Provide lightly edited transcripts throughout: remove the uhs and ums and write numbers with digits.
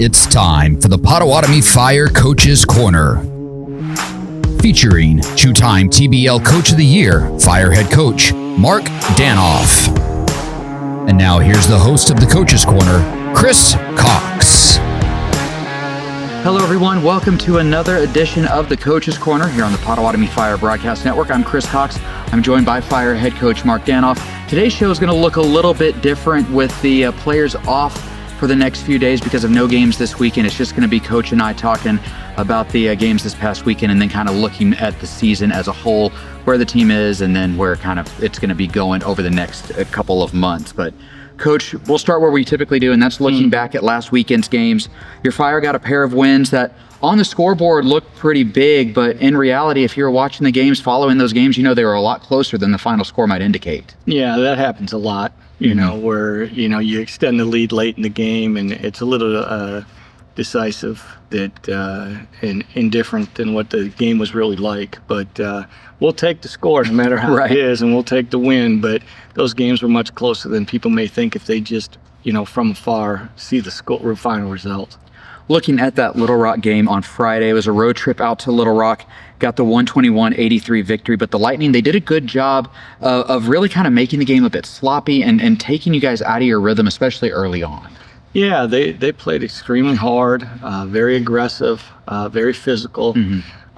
It's time for the Potawatomi Fire Coaches Corner. Featuring two-time TBL Coach of the Year, Fire Head Coach Mark Danoff. And now here's the host of the Coaches Corner, Chris Cox. Hello everyone, welcome to another edition of the Coaches Corner here on the Potawatomi Fire Broadcast Network. I'm Chris Cox. I'm joined by Fire Head Coach Mark Danoff. Today's show is going to look a little bit different with the players off for the next few days because of no games this weekend. It's just going to be Coach and I talking about the games this past weekend and then kind of looking at the season as a whole, where the team is, and then where kind of it's going to be going over the next couple of months. But Coach, we'll start where we typically do, and that's looking back at last weekend's games. Your Fire got a pair of wins that on the scoreboard looked pretty big, but in reality, if you're watching the games, following those games, you know they were a lot closer than the final score might indicate. Yeah, that happens a lot, where, you extend the lead late in the game and it's a little decisive and indifferent than what the game was really like. But we'll take the score no matter how it is, and we'll take the win. But those games were much closer than people may think if they just, from afar see the final result. Looking at that Little Rock game on Friday, it was a road trip out to Little Rock, got the 121-83 victory, but the Lightning, they did a good job of really kind of making the game a bit sloppy and taking you guys out of your rhythm, especially early on. Yeah, they played extremely hard, very aggressive, very physical,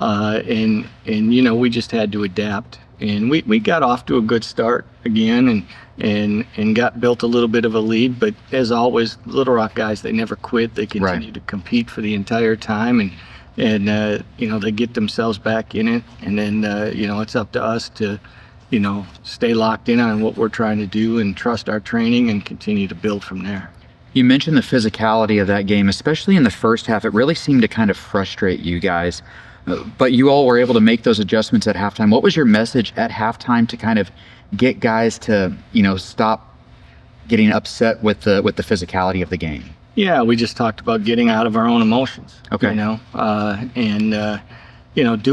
and we just had to adapt. And we got off to a good start again and got built a little bit of a lead. But as always, Little Rock guys, they never quit. They continue to compete for the entire time, and they get themselves back in it. And then it's up to us to stay locked in on what we're trying to do and trust our training and continue to build from there. You mentioned the physicality of that game, especially in the first half. It really seemed to kind of frustrate you guys. But you all were able to make those adjustments at halftime. What was your message at halftime to kind of get guys to, stop getting upset with the physicality of the game? Yeah, we just talked about getting out of our own emotions. Okay. Do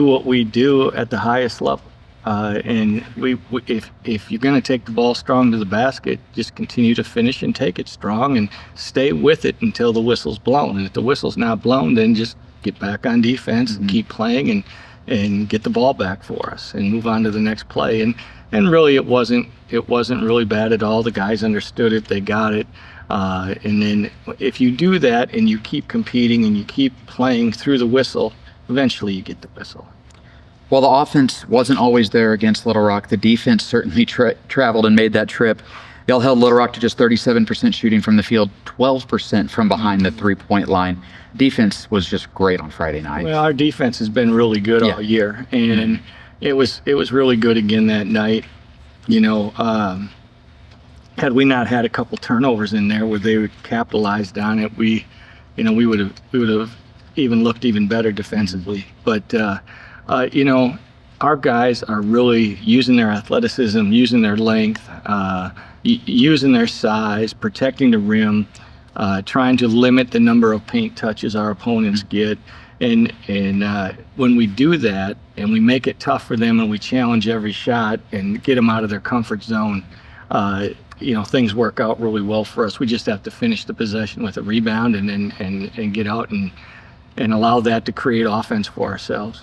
what we do at the highest level. And if you're going to take the ball strong to the basket, just continue to finish and take it strong and stay with it until the whistle's blown. And if the whistle's not blown, then just get back on defense and keep playing and get the ball back for us and move on to the next play. And really it wasn't really bad at all. The guys understood it, they got it. And then if you do that and you keep competing and you keep playing through the whistle, eventually you get the whistle. While the offense wasn't always there against Little Rock, the defense certainly traveled and made that trip. Y'all held Little Rock to just 37% shooting from the field, 12% from behind the three-point line. Defense was just great on Friday night. Well, our defense has been really good all year, and it was really good again that night. Had we not had a couple turnovers in there where they capitalized on it, we would have even looked even better defensively. But our guys are really using their athleticism, using their length, using their size, protecting the rim, trying to limit the number of paint touches our opponents get. And when we do that and we make it tough for them and we challenge every shot and get them out of their comfort zone, things work out really well for us. We just have to finish the possession with a rebound and get out and allow that to create offense for ourselves.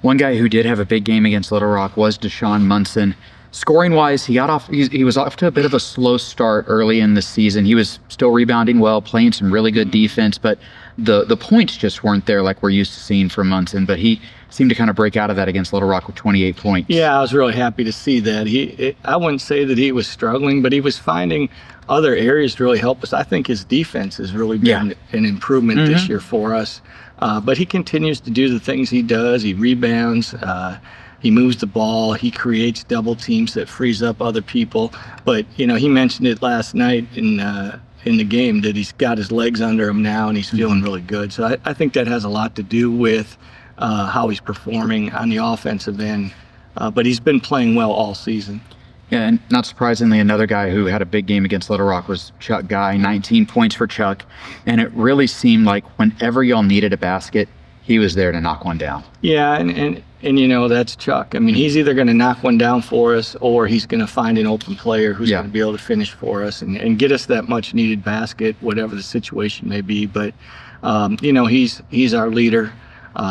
One guy who did have a big game against Little Rock was Deshaun Munson. Scoring-wise, he was off to a bit of a slow start early in the season. He was still rebounding well, playing some really good defense, but the points just weren't there like we're used to seeing from Munson. But he seemed to kind of break out of that against Little Rock with 28 points. Yeah, I was really happy to see that. I wouldn't say that he was struggling, but he was finding other areas to really help us. I think his defense has really been an improvement this year for us. But he continues to do the things he does. He rebounds. He moves the ball. He creates double teams that frees up other people. But he mentioned it last night in the game that he's got his legs under him now and he's feeling really good. So I think that has a lot to do with how he's performing on the offensive end. But he's been playing well all season. Yeah, and not surprisingly, another guy who had a big game against Little Rock was Chuck Guy, 19 points for Chuck. And it really seemed like whenever y'all needed a basket, he was there to knock one down. Yeah, and that's Chuck. I mean, he's either going to knock one down for us or he's going to find an open player who's going to be able to finish for us and get us that much needed basket, whatever the situation may be. But He's our leader.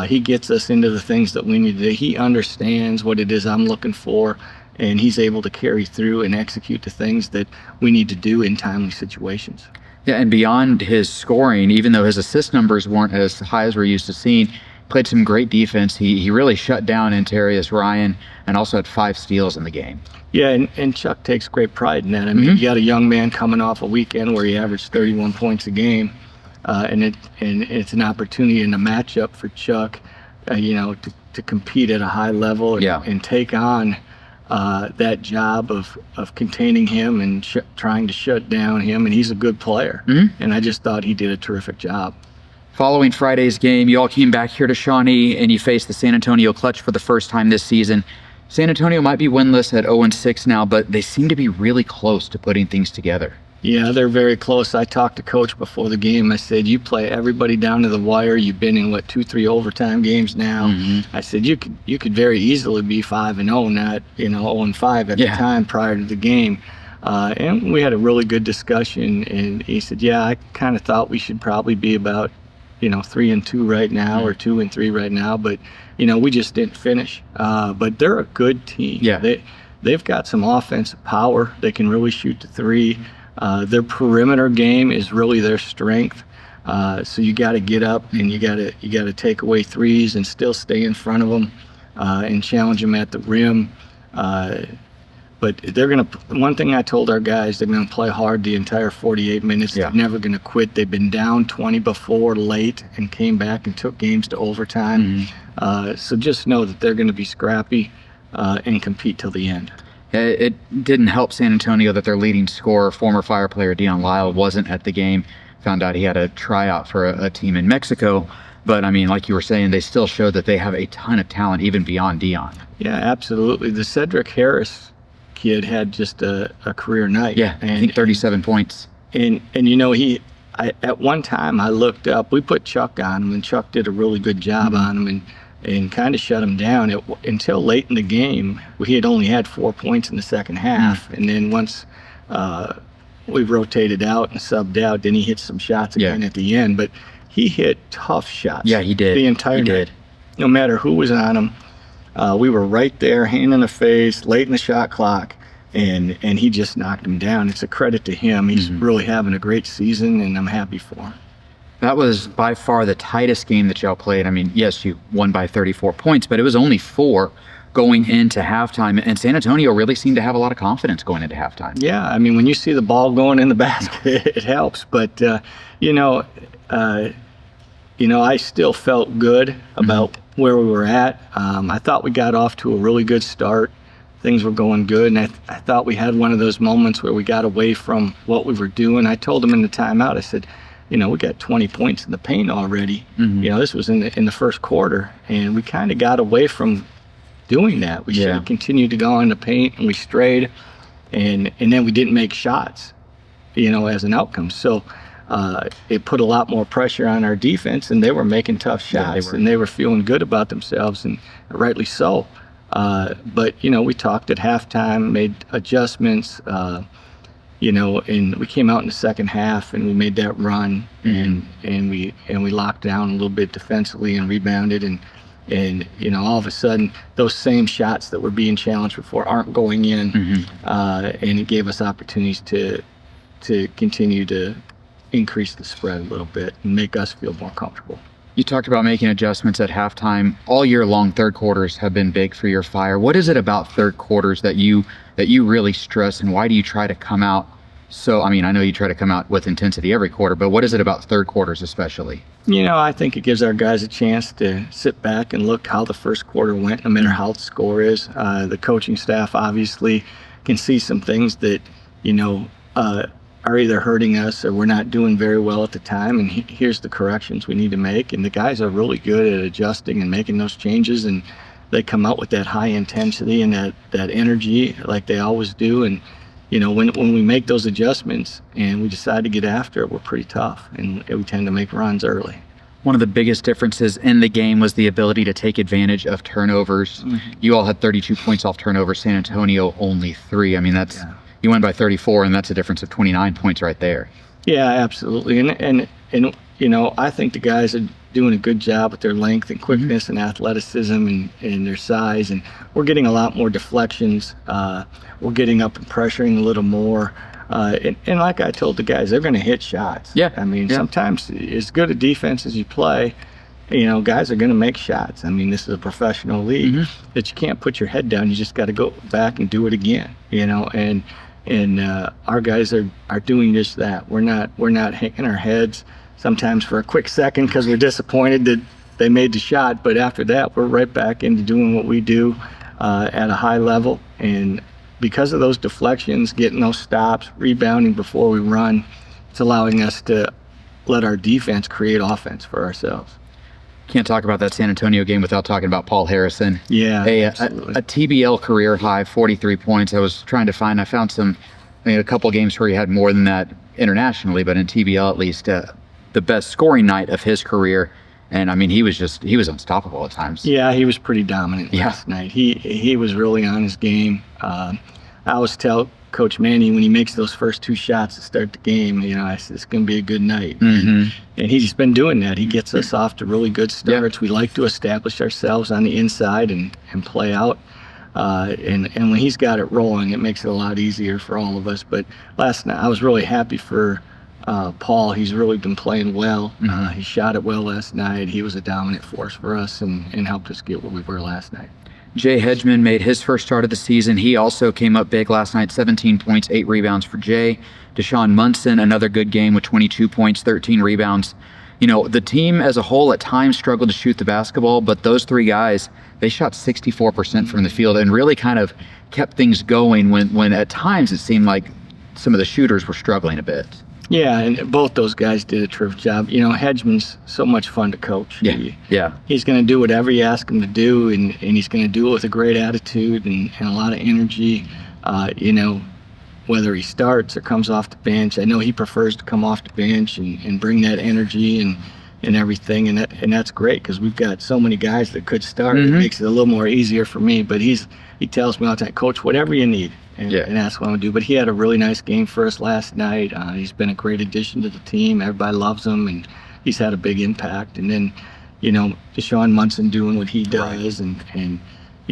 He gets us into the things that we need to do. He understands what it is I'm looking for, and he's able to carry through and execute the things that we need to do in timely situations. Yeah, and beyond his scoring, even though his assist numbers weren't as high as we're used to seeing, played some great defense. He really shut down Antarius Ryan and also had 5 steals in the game. Yeah, and Chuck takes great pride in that. I mean, you got a young man coming off a weekend where he averaged 31 points a game, and it's an opportunity in a matchup for Chuck, to compete at a high level and take on that job of containing him and trying to shut down him, and he's a good player. And I just thought he did a terrific job. Following Friday's game, you all came back here to Shawnee and you faced the San Antonio Clutch for the first time this season. San Antonio might be winless at 0-6 now, but they seem to be really close to putting things together. Yeah, they're very close. I talked to Coach before the game. I said, you play everybody down to the wire. You've been in, 2-3 overtime games now. I said, you could very easily be 5-0, not 0-5 at the time prior to the game. And we had a really good discussion, and he said, yeah, I kind of thought we should probably be about 3-2 right now, or 2-3 right now, but we just didn't finish. But they're a good team. Yeah. They've got some offensive power. They can really shoot the three. Their perimeter game is really their strength. So you got to get up and you got to take away threes and still stay in front of them and challenge them at the rim. But one thing I told our guys, they're going to play hard the entire 48 minutes. Yeah. They're never going to quit. They've been down 20 before late and came back and took games to overtime. So just know that they're going to be scrappy and compete till the end. It didn't help San Antonio that their leading scorer, former Fire player Dion Lyle, wasn't at the game. Found out he had a tryout for a team in Mexico. But, I mean, like you were saying, they still showed that they have a ton of talent, even beyond Dion. Yeah, absolutely. The Cedric Harris kid had just a career night. Yeah, I think 37 points. And at one time I looked up, we put Chuck on him, and Chuck did a really good job on him and kind of shut him down. Until late in the game, he had only had 4 points in the second half. And then once we rotated out and subbed out, then he hit some shots again at the end. But he hit tough shots. Yeah, he did. The entire night. No matter who was on him. We were right there, hand in the face, late in the shot clock, and he just knocked him down. It's a credit to him. He's really having a great season, and I'm happy for him. That was by far the tightest game that y'all played. I mean, yes, you won by 34 points, but it was only 4 going into halftime, and San Antonio really seemed to have a lot of confidence going into halftime. Yeah, I mean, when you see the ball going in the basket, it helps. But, I still felt good about where we were at. I thought we got off to a really good start. Things were going good, and I thought we had one of those moments where we got away from what we were doing. I told them in the timeout, I said, we got 20 points in the paint already. This was in the first quarter, and we kind of got away from doing that. We should have continued to go in the paint, and we strayed, and then we didn't make shots, as an outcome. So it put a lot more pressure on our defense, and they were making tough shots, and they were feeling good about themselves, and rightly so. But we talked at halftime, made adjustments, and we came out in the second half and we made that run, and we locked down a little bit defensively and rebounded, and all of a sudden those same shots that were being challenged before aren't going in, and it gave us opportunities to continue to increase the spread a little bit and make us feel more comfortable. You talked about making adjustments at halftime. All year long, third quarters have been big for your Fire. What is it about third quarters that you really stress, and why do you try to come out? So, I know you try to come out with intensity every quarter, but what is it about third quarters especially? I think it gives our guys a chance to sit back and look how the first quarter went, no matter how the score is. The coaching staff obviously can see some things that, are either hurting us or we're not doing very well at the time, and here's the corrections we need to make. And the guys are really good at adjusting and making those changes, and they come out with that high intensity and that energy like they always do. And when we make those adjustments and we decide to get after it, we're pretty tough, and we tend to make runs early. One of the biggest differences in the game was the ability to take advantage of turnovers. You all had 32 points off turnovers, San Antonio only 3. That's You win by 34, and that's a difference of 29 points right there. Yeah, absolutely. And I think the guys are doing a good job with their length and quickness and athleticism and their size, and we're getting a lot more deflections. We're getting up and pressuring a little more. And like I told the guys, they're going to hit shots. Yeah. I mean, sometimes as good a defense as you play, guys are going to make shots. I mean, this is a professional league that you can't put your head down. You just got to go back and do it again, and our guys are doing just that. We're not hanging our heads sometimes for a quick second because we're disappointed that they made the shot, but after that, we're right back into doing what we do at a high level. And because of those deflections, getting those stops, rebounding before we run, it's allowing us to let our defense create offense for ourselves. Can't talk about that San Antonio game without talking about Paul Harrison. Yeah, a TBL career high, 43 points. I found a couple games where he had more than that internationally, but in TBL at least, the best scoring night of his career. And I mean, he was unstoppable at times. Yeah, he was pretty dominant last night. He was really on his game. I always tell Coach Manny when he makes those first two shots to start the game, I said, it's going to be a good night. And he's been doing that. He gets us off to really good starts. We like to establish ourselves on the inside and play out. And when he's got it rolling, it makes it a lot easier for all of us. But last night, I was really happy for Paul. He's really been playing well. He shot it well last night. He was a dominant force for us and helped us get where we were last night. Jay Hedgeman made his first start of the season. He also came up big last night, 17 points, 8 rebounds for Jay. Deshaun Munson, another good game with 22 points, 13 rebounds. The team as a whole at times struggled to shoot the basketball, but those three guys, they shot 64% from the field and really kind of kept things going when at times it seemed like some of the shooters were struggling a bit. Yeah, and both those guys did a terrific job. Hedgeman's so much fun to coach. He's going to do whatever you ask him to do, and he's going to do it with a great attitude and a lot of energy. Whether he starts or comes off the bench, I know he prefers to come off the bench and bring that energy and everything, and that's great because we've got so many guys that could start. It makes it a little more easier for me, but he tells me all the time, Coach, whatever you need. And that's what I'm going to do. But he had a really nice game for us last night. He's been a great addition to the team. Everybody loves him, and he's had a big impact. And then, Deshaun Munson doing what he does. And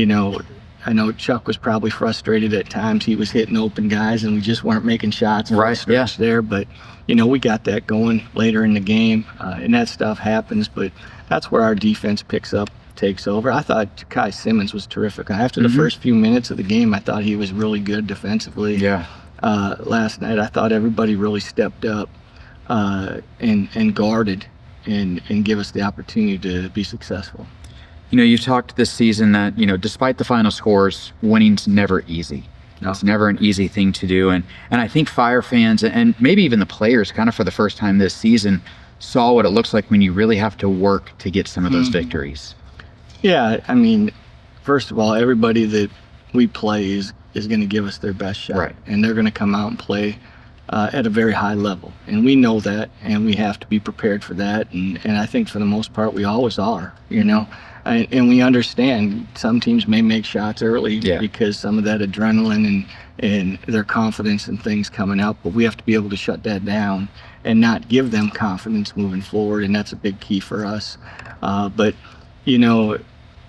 I know Chuck was probably frustrated at times. He was hitting open guys, and we just weren't making shots for a stretch there. But, we got that going later in the game, and that stuff happens. But that's where our defense takes over. I thought Kai Simmons was terrific. After the first few minutes of the game, I thought he was really good defensively. Last night, I thought everybody really stepped up and guarded and give us the opportunity to be successful. You've talked this season that, despite the final scores, winning's never easy. No. It's never an easy thing to do. And I think Fire fans and maybe even the players kind of for the first time this season saw what it looks like when you really have to work to get some of those victories. Yeah, I mean, first of all, everybody that we play is going to give us their best shot. Right. And they're going to come out and play at a very high level. And we know that, and we have to be prepared for that. And I think for the most part, we always are, And we understand some teams may make shots early because some of that adrenaline and their confidence and things coming out. But we have to be able to shut that down and not give them confidence moving forward. And that's a big key for us. But,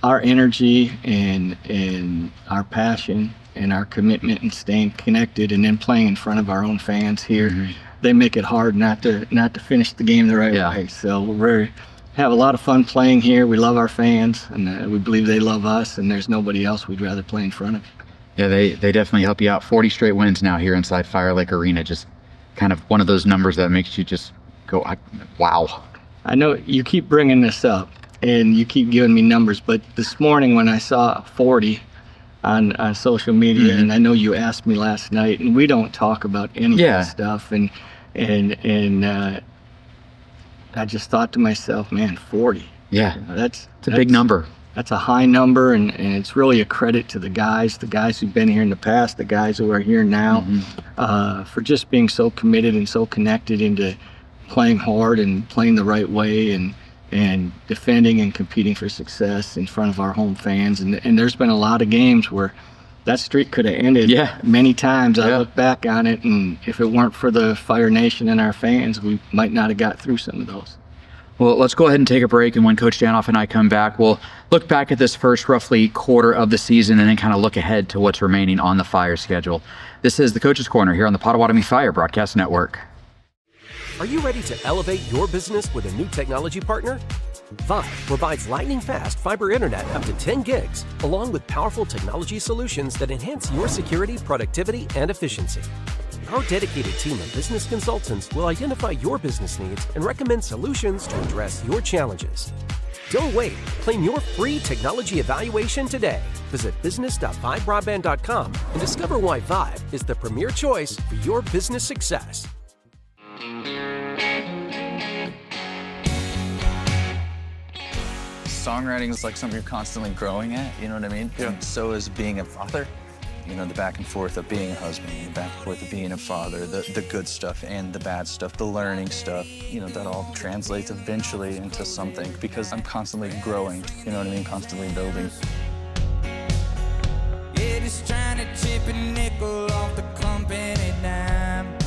our energy and our passion and our commitment and staying connected and then playing in front of our own fans here, they make it hard not to finish the game the right way. So we have a lot of fun playing here. We love our fans, and we believe they love us, and there's nobody else we'd rather play in front of. Yeah, they definitely help you out. 40 straight wins now here inside Fire Lake Arena. Just kind of one of those numbers that makes you just go, wow. I know you keep bringing this up, and you keep giving me numbers, but this morning when I saw 40 on social media, and I know you asked me last night, and we don't talk about any of that stuff, and I just thought to myself, man, 40. Yeah, that's a big number. That's a high number, and it's really a credit to the guys who've been here in the past, the guys who are here now, for just being so committed and so connected into playing hard and playing the right way and defending and competing for success in front of our home fans. And there's been a lot of games where that streak could have ended many times. I look back on it, and if it weren't for the Fire Nation and our fans, we might not have got through some of those. Well, let's go ahead and take a break, and when Coach Danoff and I come back, we'll look back at this first roughly quarter of the season and then kind of look ahead to what's remaining on the Fire schedule. This is the Coach's Corner here on the Potawatomi Fire Broadcast Network. Are you ready to elevate your business with a new technology partner? Vive provides lightning-fast fiber internet up to 10 gigs, along with powerful technology solutions that enhance your security, productivity, and efficiency. Our dedicated team of business consultants will identify your business needs and recommend solutions to address your challenges. Don't wait. Claim your free technology evaluation today. Visit business.vivebroadband.com and discover why Vive is the premier choice for your business success. Songwriting is like something you're constantly growing at, you know what I mean? Yeah. And so is being a father. You know, the back and forth of being a husband, the back and forth of being a father, the good stuff and the bad stuff, the learning stuff, you know, that all translates eventually into something because I'm constantly growing, you know what I mean? Constantly building. Yeah, just trying to chip a nickel off the company dime.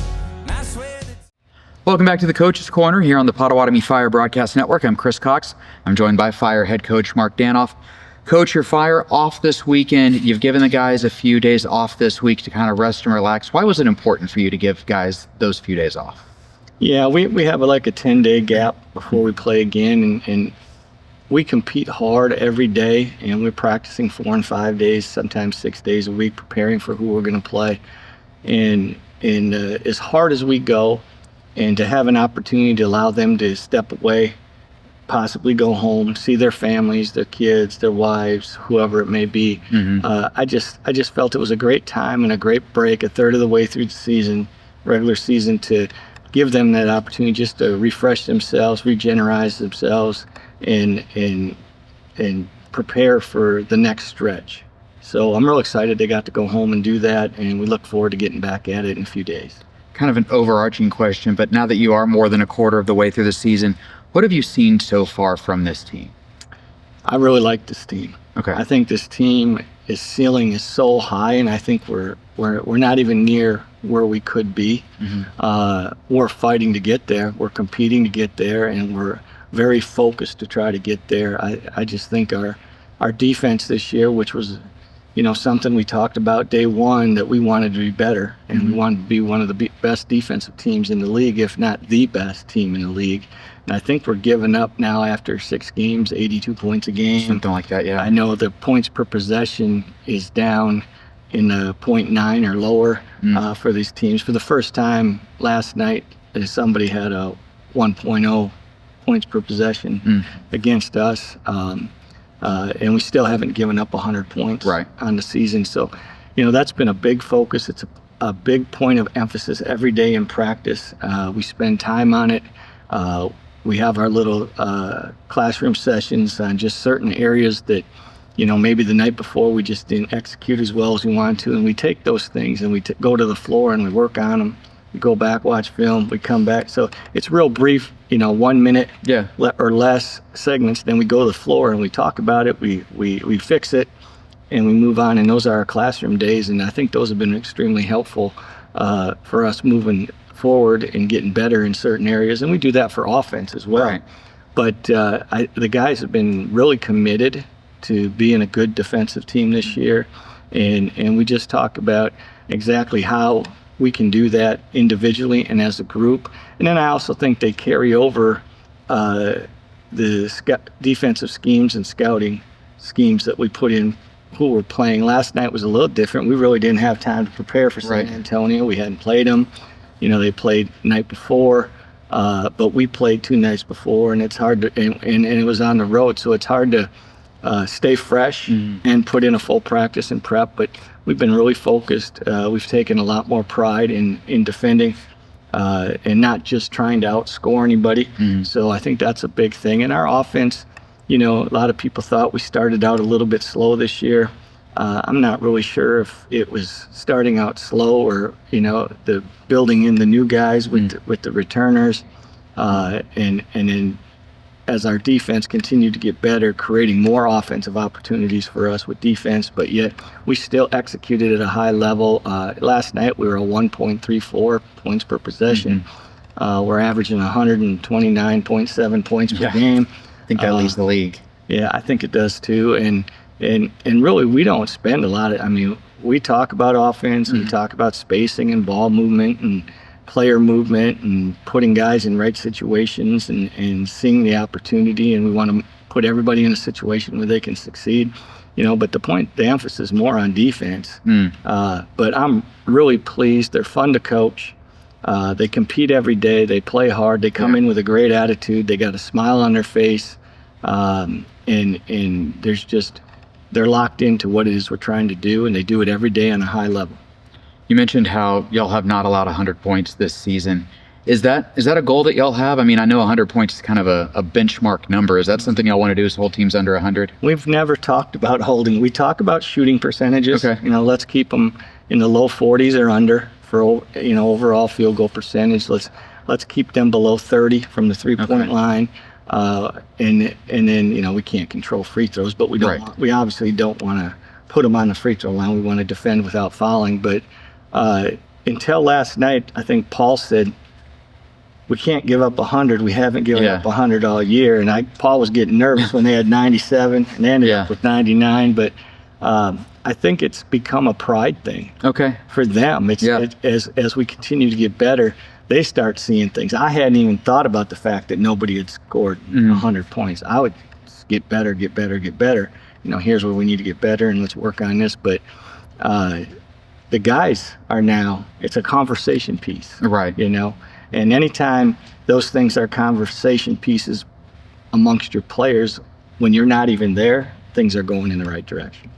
I swear that... Welcome back to the Coach's Corner here on the Potawatomi Fire Broadcast Network. I'm Chris Cox. I'm joined by Fire head coach Mark Danoff. Coach, your Fire off this weekend. You've given the guys a few days off this week to kind of rest and relax. Why was it important for you to give guys those few days off? Yeah, we have like a 10-day gap before we play again, and we compete hard every day, and we're practicing 4 and 5 days, sometimes 6 days a week, preparing for who we're going to play. And as hard as we go, and to have an opportunity to allow them to step away, possibly go home, see their families, their kids, their wives, whoever it may be. I just felt it was a great time and a great break, a third of the way through the season, regular season, to give them that opportunity just to refresh themselves, regenerate themselves, and prepare for the next stretch. So I'm real excited they got to go home and do that, and we look forward to getting back at it in a few days. Kind of an overarching question, but now that you are more than a quarter of the way through the season, what have you seen so far from this team? I really like this team. Okay. I think this team, its ceiling is so high, and I think we're not even near where we could be. We're fighting to get there. We're competing to get there, and we're very focused to try to get there. I just think our defense this year, which was, you know, something we talked about day one, that we wanted to be better, and we wanted to be one of the best defensive teams in the league, if not the best team in the league. And I think we're giving up now after 6 games, 82 points a game. Something like that, yeah. I know the points per possession is down in the 0.9 or lower for these teams. For the first time last night, somebody had a 1.0 points per possession against us. And we still haven't given up 100 points on the season. So, you know, that's been a big focus. It's a big point of emphasis every day in practice. We spend time on it. We have our little classroom sessions on just certain areas that, you know, maybe the night before we just didn't execute as well as we wanted to. And we take those things and we go to the floor and we work on them. We go back, watch film, we come back. So it's real brief, you know, 1 minute or less segments. Then we go to the floor and we talk about it, we fix it, and we move on. And those are our classroom days. And I think those have been extremely helpful for us moving forward and getting better in certain areas. And we do that for offense as well. Right. But the guys have been really committed to being a good defensive team this year. And we just talk about exactly how we can do that individually and as a group. And then I also think they carry over the defensive schemes and scouting schemes that we put in who we're playing. Last night was a little different. We really didn't have time to prepare for San Antonio. We hadn't played them. You know, they played night before, but we played 2 nights before, and it's hard to, and it was on the road, so it's hard to stay fresh and put in a full practice and prep. But we've been really focused. We've taken a lot more pride in defending and not just trying to outscore anybody. So I think that's a big thing. And our offense, you know, a lot of people thought we started out a little bit slow this year. I'm not really sure if it was starting out slow or, you know, the building in the new guys with the returners, and then as our defense continued to get better, creating more offensive opportunities for us with defense, but yet we still executed at a high level. Last night we were a 1.34 points per possession. We're averaging 129.7 points per game. I think that leads the league. Yeah, I think it does too. And really, we don't spend a lot of. I mean, we talk about offense, we talk about spacing and ball movement and player movement and putting guys in right situations and seeing the opportunity, and we want to put everybody in a situation where they can succeed. But the emphasis is more on defense. But I'm really pleased. They're fun to coach. They compete every day. They play hard. They come in with a great attitude. They got a smile on their face. And they're locked into what it is we're trying to do, and they do it every day on a high level. You mentioned how y'all have not allowed 100 points this season. Is that a goal that y'all have? I mean, I know 100 points is kind of a benchmark number. Is that something y'all want to do, is hold teams under 100? We've never talked about holding. We talk about shooting percentages. Okay. Let's keep them in the low 40s or under for overall field goal percentage. Let's keep them below 30 from the 3-point line. And then we can't control free throws, but we obviously don't want to put them on the free throw line. We want to defend without fouling. But until last night, I think Paul said, we can't give up 100. We haven't given up 100 all year. And Paul was getting nervous when they had 97 and they ended up with 99. But I think it's become a pride thing. Okay. For them. As we continue to get better, they start seeing things. I hadn't even thought about the fact that nobody had scored 100 points. I would get better. Here's where we need to get better, and let's work on this. But the guys are now, it's a conversation piece. Right. And anytime those things are conversation pieces amongst your players, when you're not even there, things are going in the right direction.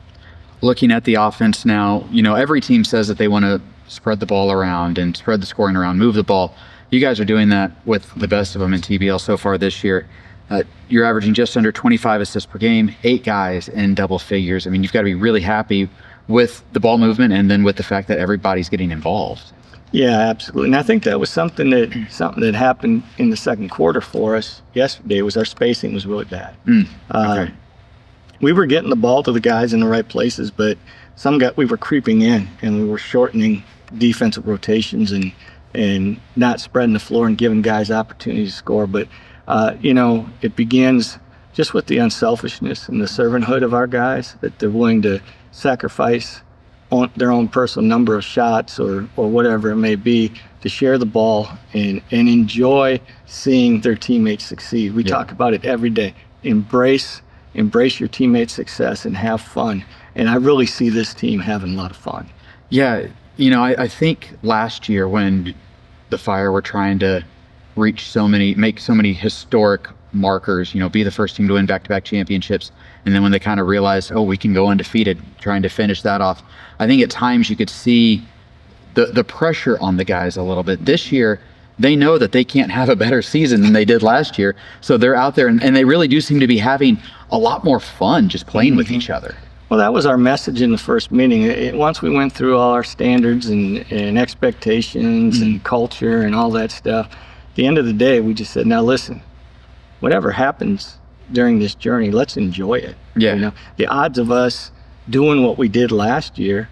Looking at the offense now, every team says that they want to spread the ball around and spread the scoring around, move the ball. You guys are doing that with the best of them in TBL so far this year. You're averaging just under 25 assists per game, 8 guys in double figures. I mean, you've got to be really happy with the ball movement and then with the fact that everybody's getting involved. Yeah, absolutely. And I think that was something that happened in the second quarter for us yesterday. Was our spacing was really bad. Okay. We were getting the ball to the guys in the right places, but we were creeping in and we were shortening defensive rotations and not spreading the floor and giving guys opportunities to score. But it begins just with the unselfishness and the servanthood of our guys, that they're willing to sacrifice on their own personal number of shots or whatever it may be to share the ball and enjoy seeing their teammates succeed. We talk about it every day. Embrace your teammates' success and have fun. And I really see this team having a lot of fun. Yeah, I think last year when the Fire were trying to make so many historic markers, be the first team to win back-to-back championships, and then when they kind of realized, we can go undefeated, trying to finish that off, I think at times you could see the pressure on the guys a little bit. This year, they know that they can't have a better season than they did last year, so they're out there, and they really do seem to be having a lot more fun just playing with each other. Well, that was our message in the first meeting. Once we went through all our standards and expectations and culture and all that stuff, at the end of the day, we just said, now listen, whatever happens during this journey, let's enjoy it. Yeah. The odds of us doing what we did last year,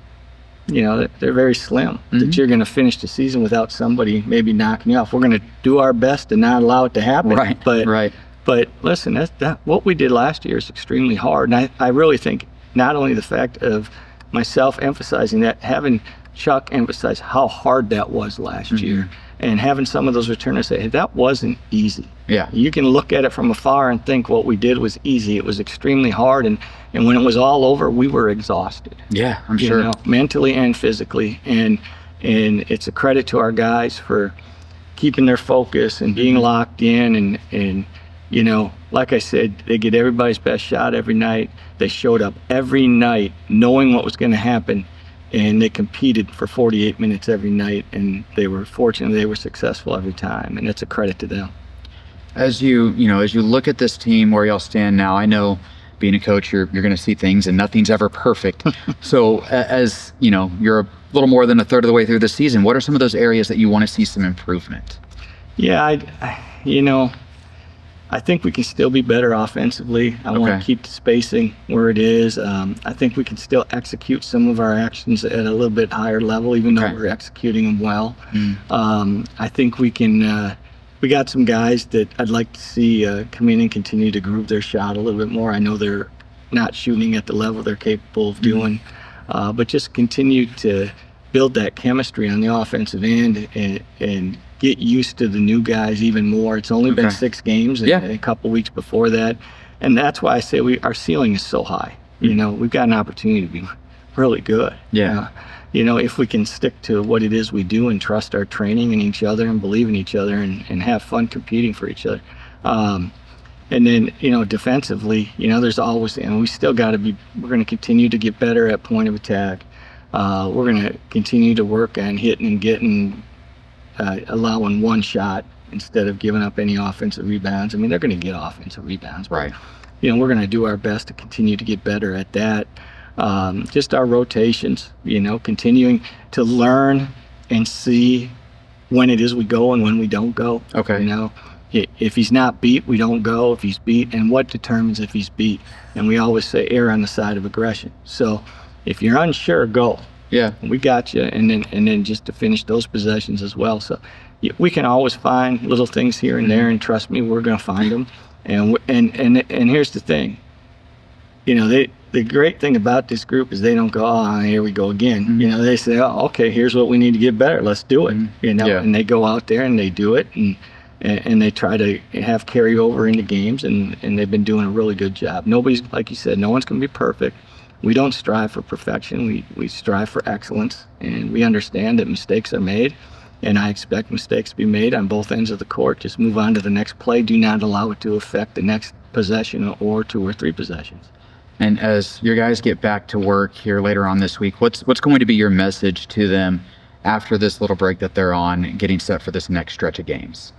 they're very slim. That you're going to finish the season without somebody maybe knocking you off. We're going to do our best to not allow it to happen. Right. But listen, that what we did last year is extremely hard. And I really think not only the fact of myself emphasizing that, having Chuck emphasize how hard that was last year, and having some of those returners say, hey, that wasn't easy. Yeah. You can look at it from afar and think what we did was easy. It was extremely hard, and when it was all over, we were exhausted. Yeah, I'm sure. Mentally and physically, and it's a credit to our guys for keeping their focus and being locked in, and like I said, they get everybody's best shot every night. They showed up every night knowing what was going to happen, and they competed for 48 minutes every night, and they were fortunate. They were successful every time, and it's a credit to them. As you look at this team where y'all stand now, I know being a coach, you're going to see things, and nothing's ever perfect. So as you're a little more than a third of the way through the season, what are some of those areas that you want to see some improvement? Yeah, I think we can still be better offensively. I want Okay. to keep the spacing where it is. I think we can still execute some of our actions at a little bit higher level, even though Okay. we're executing them well. I think we can. We got some guys that I'd like to see come in and continue to groove their shot a little bit more. I know they're not shooting at the level they're capable of doing, but just continue to build that chemistry on the offensive end and get used to the new guys even more. It's only been Okay. 6 games and Yeah. a couple weeks before that, and that's why I say our ceiling is so high. You know, we've got an opportunity to be really good. Yeah. You know, if we can stick to what it is we do and trust our training in each other and believe in each other and have fun competing for each other. And then, you know, defensively, you know, there's always, and we still got to we're going to continue to get better at point of attack. We're going to continue to work on hitting and getting, allowing one shot instead of giving up any offensive rebounds. I mean, they're going to get offensive rebounds, but, Right. you know, we're going to do our best to continue to get better at that. Just our rotations, you know, continuing to learn and see when it is we go and when we don't go. Okay. You know, if he's not beat, we don't go. If he's beat, and what determines if he's beat? And we always say err on the side of aggression. So if you're unsure, go. Yeah. We got you, and then just to finish those possessions as well. So we can always find little things here and there, and trust me, we're going to find them. And here's the thing, you know, the great thing about this group is they don't go, oh, here we go again. You know, they say, oh, okay, here's what we need to get better. Let's do it. You know, Yeah. and they go out there and they do it, and they try to have carryover into games, and they've been doing a really good job. Nobody's, like you said, no one's going to be perfect. We don't strive for perfection. We strive for excellence, and we understand that mistakes are made, and I expect mistakes to be made on both ends of the court. Just move on to the next play. Do not allow it to affect the next possession or 2 or 3 possessions. And as your guys get back to work here later on this week, what's going to be your message to them after this little break that they're on, getting set for this next stretch of games?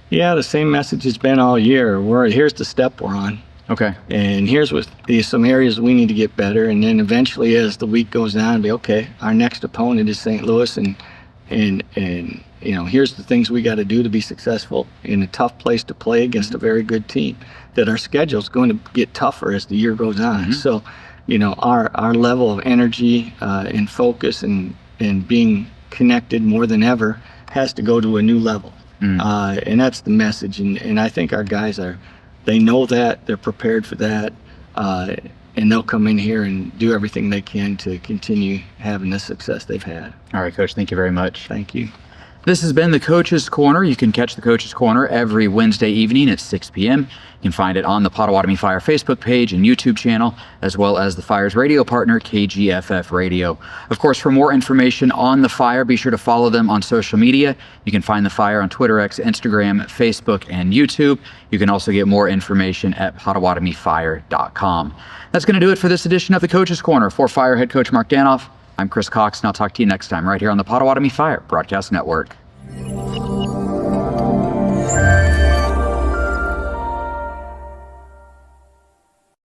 Yeah, the same message has been all year. Here's the step we're on, Okay. and here's some areas we need to get better. And then eventually, as the week goes on, be okay. Our next opponent is St. Louis, and you know, here's the things we got to do to be successful in a tough place to play against a very good team. That our schedule is going to get tougher as the year goes on. So, you know, our level of energy and focus and being connected more than ever has to go to a new level. And that's the message. And I think our guys they know that, they're prepared for that, and they'll come in here and do everything they can to continue having the success they've had. All right, Coach, thank you very much. Thank you. This has been the Coach's Corner. You can catch the Coach's Corner every Wednesday evening at 6 p.m. You can find it on the Potawatomi Fire Facebook page and YouTube channel, as well as the Fire's radio partner, KGFF Radio. Of course, for more information on the Fire, be sure to follow them on social media. You can find the Fire on Twitter, X, Instagram, Facebook, and YouTube. You can also get more information at PotawatomiFire.com. That's going to do it for this edition of the Coach's Corner. For Fire head coach Mark Danoff, I'm Chris Cox, and I'll talk to you next time right here on the Potawatomi Fire Broadcast Network.